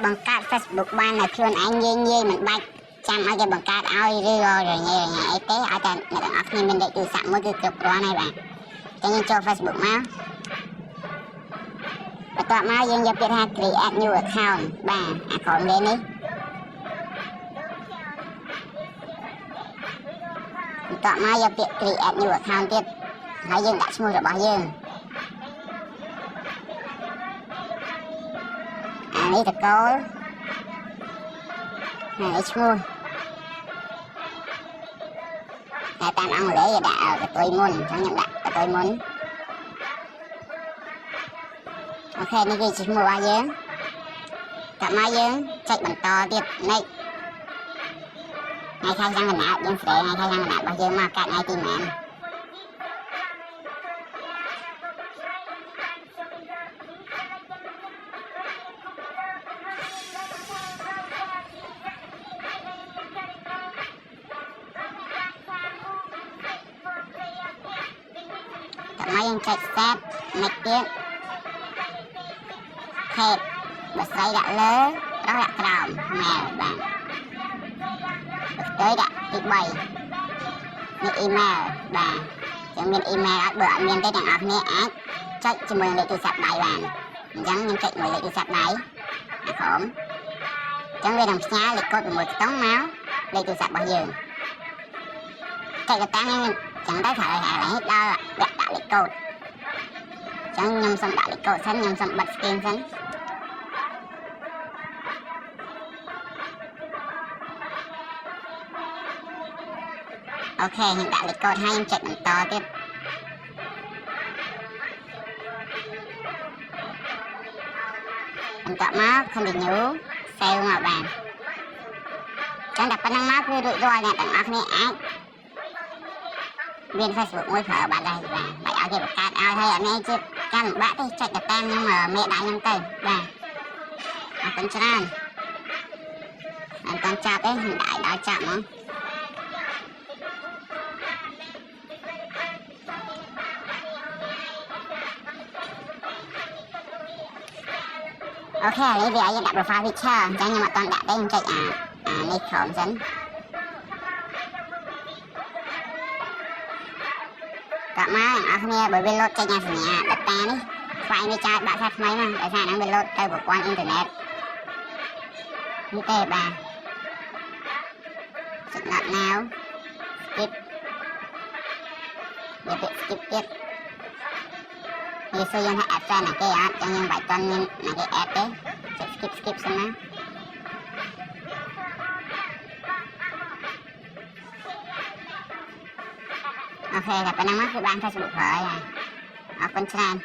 បង្កើត Facebook បានតែខ្លួនឯងងាយមិនបាច់ចាំឲ្យគេបង្កើតឲ្យឬរញ៉េអីទេឲ្យតែអ្នកទាំងអស់គ្នាមានលេខទូរស័ព្ទមួយគឺគ្រប់គ្រាន់ហើយបាទអញ្ចឹងយើងចូល Facebook មកបន្ទាប់មកយើងយកពាក្យថា create new account បាទអាក្រុមលេខនេះបន្ទាប់មកយកពាក្យ create new account ទៀតហើយយើងដាក់ឈ្មោះរបស់យើងអានេះតកូលហើយឈ្មោះតែតាមអង់គ្លេសគេដាក់កតុយមុនអញ្ចឹងខ្ញុំដាក់កតុយមុនអូខេនេះគឺជាឈ្មោះរបស់យើងតោះមកយើងចុចបន្តទៀត next ថ្ងៃខែច័ន្ទកណ្ដាលយើងស្រីថ្ងៃខែច័ន្ទកណ្ដាលរបស់យើងមកកាត់ថ្ងៃទីម៉ានមកយើងចុច set មិនទៀតហេតុបើស្រីដាក់លើប្រុសដាក់ក្រោមម៉ែបាទទៅដាក់ទី3នេះ email បាទយើងមាន email អត់បើអត់មានទេទាំងអស់គ្នាអាចចុចជាមួយលេខទូរស័ព្ទដៃបានអញ្ចឹងខ្ញុំចុចមួយលេខទូរស័ព្ទដៃអាក្រុមអញ្ចឹងវានឹងផ្ញើលេខកូដ6ខ្ទង់មកលេខទូរស័ព្ទរបស់យើងចុចតាំងចឹងទៅថាឥឡូវដល់ដាក់លេខកូដចឹងខ្ញុំសុំដាក់លេខកូដសិនខ្ញុំសុំបិទ screen សិនអូខេខ្ញុំដាក់លេខកូដហើយខ្ញុំចុចបន្តទៀតបន្តមក continue save មកបានចឹងតែប៉ុណ្្នឹងមកគឺរួចរាល់អ្នកទាំងអស់គ្នាអាចមាន Facebook មួយប្រើបាត់ដែរបាទបាយឲ្យគេបង្កើតឲ្យហើយអត់មានជាការលំបាកទេចុចទៅតាមខ្ញុំមេដៃខ្ញុំទៅបាទអរគុណច្រើនអត់តាន់ចាប់ទេខ្ញុំដាក់ឲ្យដល់ចាប់ហ្មងអូខេឥឡូវវាឲ្យយើងដាក់ profile picture អញ្ចឹងខ្ញុំអត់តាន់ដាក់ទេខ្ញុំចុចអានេះក្រុមសិនកាប់មកអ្នកគ្នាបើវាលោតចេញអាសញ្ញា data នេះស្វែងវាចាយបាក់សាថ្មីមកដោយសារហ្នឹងវាលោតទៅប្រព័ន្ធអ៊ីនធឺណិតនេះទេបាទ not now skip វាពាក្យ skip ទៀតវាសួរយើងថា add friend ណាគេអត់ចឹងយើងបាច់តន់មានណាគេ add ទេ skip សិនណាអូខេតែប៉ុណ្ណឹងមកគឺបាន Facebook ហើយអរគុណច្រើន